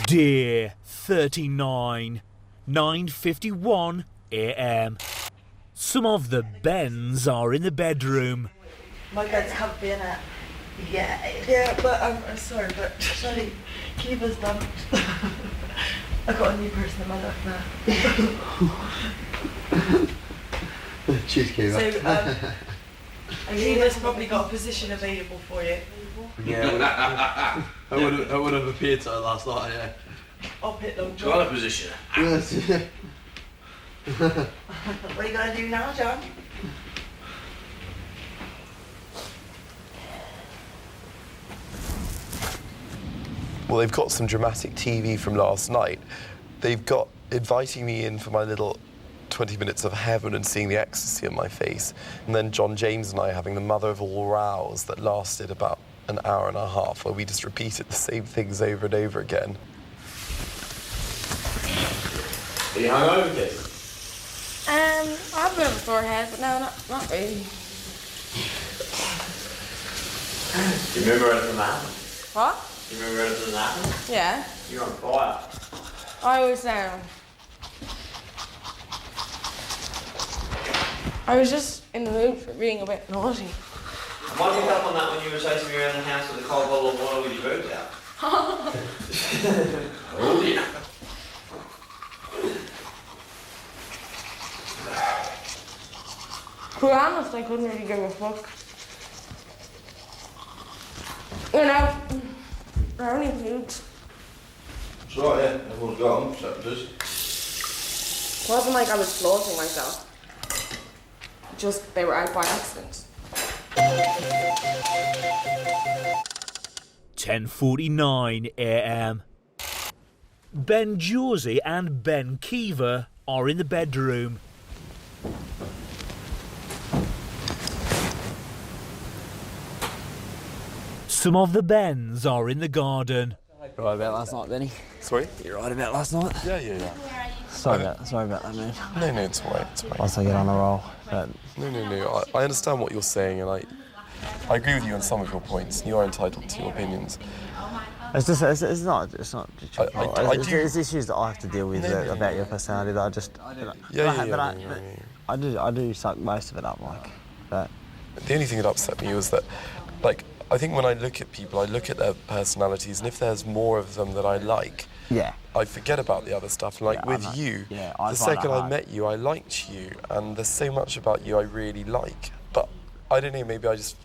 Dear 39, 9:51 a.m. Some of the Bens are in the bedroom. My beds haven't been at. Yeah, but I'm sorry, but sorry, Kiva's done. I got a new person in my life now. Cheers, Kiva. So, Kiva's probably got a position available for you. Yeah, I would have appeared to her last night, yeah. I'll pit them. Do you want a position? Yes. What are you gonna do now, John? Well, they've got some dramatic TV from last night. They've got inviting me in for my little 20 minutes of heaven and seeing the ecstasy on my face. And then John James and I having the mother of all rows that lasted about an hour and a half, where we just repeated the same things over and over again. Are you hungover, kid? I have a bit of a sore head, but no, not really. Do you remember anything that happened? What? Do you remember anything that happened? Yeah. You're on fire. I was just in the mood for being a bit naughty. Why did you pick up on that when you were chasing me around the house with a cold bottle of water with your boobs out? Oh, yeah. To be honest, I couldn't really give a fuck. You know, they're only nudes. It's right, yeah. Everyone's got them, except us. It wasn't like I was flaunting myself. Just, they were out by accident. 10:49 a.m. Ben Josie and Ben Kiva are in the bedroom. Some of the Bens are in the garden. You're right about last night, Benny. Sorry? You're right about last night. Yeah. Sorry about that, man. No, it's all right, it's all right. Once I get on a roll. But No. I understand what you're saying, and I agree with you on some of your points. You are entitled to your opinions. it's just, it's not your fault. It's issues that I have to deal with about your personality that I just. I do suck most of it up, like. But the only thing that upset me was that, like, I think when I look at people, I look at their personalities, and if there's more of them that I like, I forget about the other stuff. Like with you, the second I met you, I liked you, and there's so much about you I really like. But I don't know, maybe that's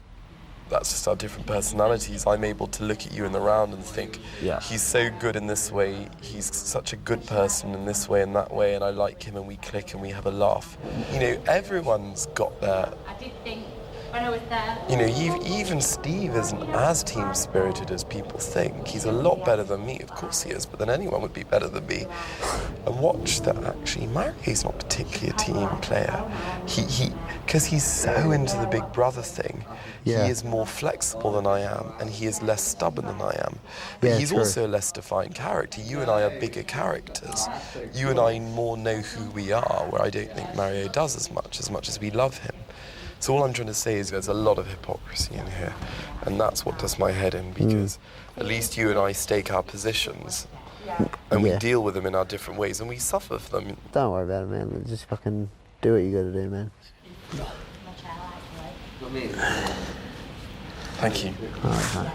just our different personalities. I'm able to look at you in the round and think, he's so good in this way, he's such a good person in this way and that way, and I like him, and we click and we have a laugh. You know, everyone's got their... I did think when I was there. You know, even Steve isn't as team-spirited as people think. He's a lot better than me, of course he is, but then anyone would be better than me. And watch that actually, Mario's not particularly a team player. Because he's so into the Big Brother thing, he is more flexible than I am, and he is less stubborn than I am. But he's also a less defined character. You and I are bigger characters. You and I more know who we are, where I don't think Mario does as much as we love him. So all I'm trying to say is there's a lot of hypocrisy in here, and that's what does my head in, because at least you and I stake our positions, and we deal with them in our different ways, and we suffer for them. don't worry about it, man. Just fucking do what you gotta do, man. Thank you. All right, man.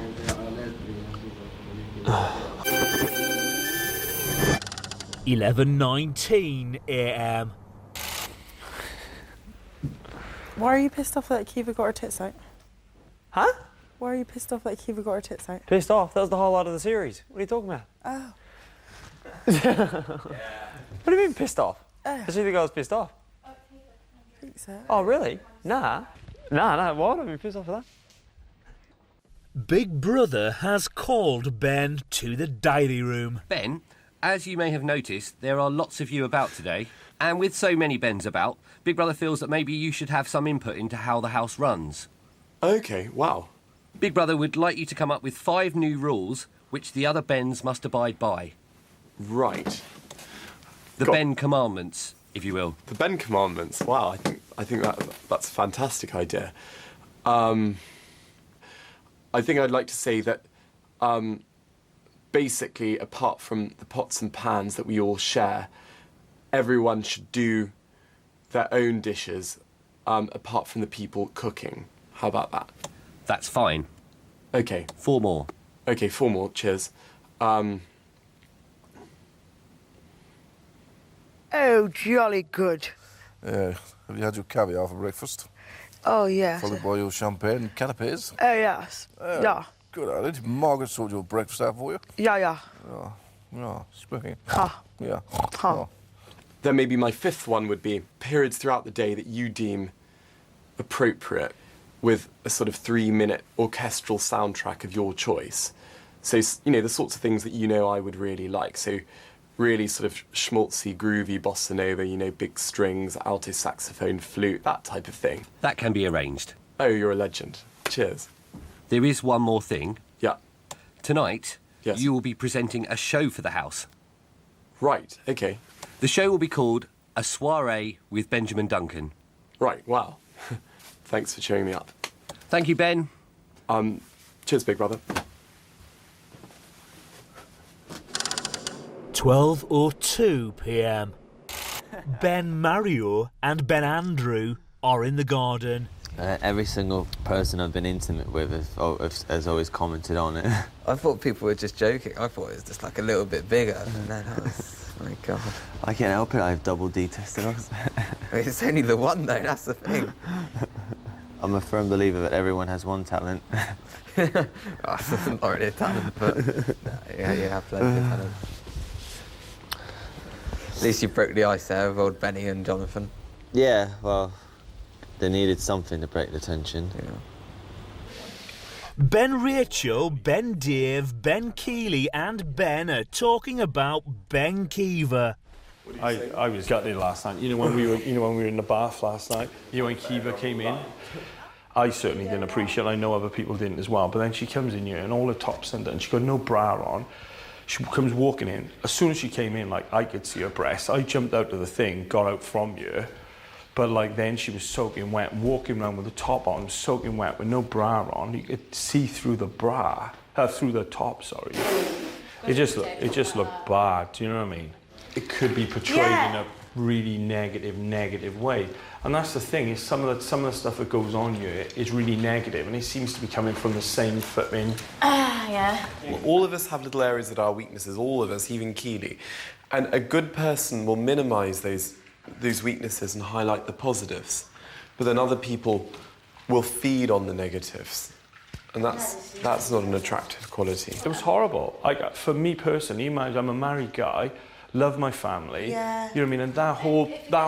11:19 a.m. Why are you pissed off that Kiva got her tits out? Huh? Why are you pissed off that Kiva got her tits out? Pissed off? That was the whole lot of the series. What are you talking about? Oh. What do you mean pissed off? Does she think I was pissed off? I think so. Oh, really? Nah. Why would I be pissed off for that? Big Brother has called Ben to the diary room. Ben, as you may have noticed, there are lots of you about today. And with so many Bens about, Big Brother feels that maybe you should have some input into how the house runs. Okay, wow. Big Brother would like you to come up with 5 new rules which the other Bens must abide by. Right. The Ben Commandments, if you will. The Ben Commandments. Wow, I think that's a fantastic idea. I think I'd like to say that basically, apart from the pots and pans that we all share, everyone should do their own dishes, apart from the people cooking. How about that? That's fine. Okay. 4 more. Okay, 4 more. Cheers. Oh, jolly good. Yeah. Have you had your caviar for breakfast? Oh, yes. Followed by your champagne and canapes? Oh, yes. Yeah. Good at it. Margaret sorted your breakfast out for you? Yeah, yeah. Yeah, speaking. Ha. Yeah. Ha. Then maybe my 5th one would be periods throughout the day that you deem appropriate with a sort of 3-minute orchestral soundtrack of your choice. So, you know, the sorts of things that you know I would really like. So really sort of schmaltzy, groovy bossa nova, you know, big strings, alto saxophone, flute, that type of thing. That can be arranged. Oh, you're a legend. Cheers. There is one more thing. Yeah. Tonight, yes, you will be presenting a show for the house. Right, okay. The show will be called A Soiree with Benjamin Duncan. Right, wow. Thanks for cheering me up. Thank you, Ben. Cheers, big brother. 12:02 p.m. Ben Mario and Ben Andrew are in the garden. Every single person I've been intimate with has always commented on it. I thought people were just joking. I thought it was just like a little bit bigger. And then I was, oh my God. I can't help it, I have double D testosterone. It's only the one though, that's the thing. I'm a firm believer that everyone has one talent. Oh, that's not really a talent, but yeah, you have plenty of talent. At least you broke the ice there with old Benny and Jonathan. Yeah, well, they needed something to break the tension. Yeah. Ben Rachel, Ben Dave, Ben Keeley and Ben are talking about Ben Keever. I was gutted last night. You know when we were in the bath last night. You know when Kiva came in. I certainly didn't appreciate it. I know other people didn't as well. But then she comes in here and all her tops undone. She got no bra on. She comes walking in. As soon as she came in, like I could see her breasts. I jumped out of the thing, got out from you. But like then she was soaking wet, walking around with the top on, soaking wet with no bra on. You could see through the bra, through the top. Sorry. It just looked bad. Do you know what I mean? It could be portrayed in a really negative way, and that's the thing. Is some of the stuff that goes on here is really negative, and it seems to be coming from the same flipping. Yeah. Well, all of us have little areas that are weaknesses. All of us, even Keeley, and a good person will minimise those weaknesses and highlight the positives, but then other people will feed on the negatives, and that's not an attractive quality. It was horrible. For me personally, I'm a married guy. Love my family. Yeah. You know what I mean? And that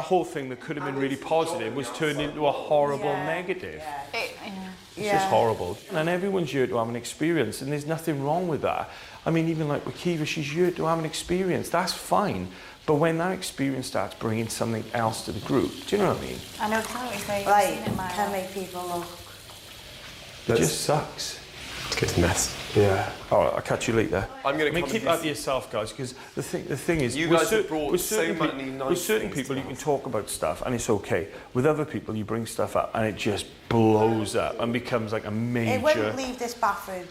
whole thing that could have been really positive was turned into a horrible negative. It's just horrible. And everyone's here to have an experience, and there's nothing wrong with that. I mean, even like with Kiva, she's here to have an experience. That's fine. But when that experience starts bringing something else to the group, do you know what I mean? I know exactly what you're saying. Like, can make people look. It just sucks. It's a mess. Yeah. All right, I'll catch you later. I'm going to keep that to yourself, guys, because the thing is, you guys have brought so many nice with certain things people, to you can talk about stuff and it's okay. With other people, you bring stuff up and it just blows up and becomes like a major. It wouldn't leave this bathroom.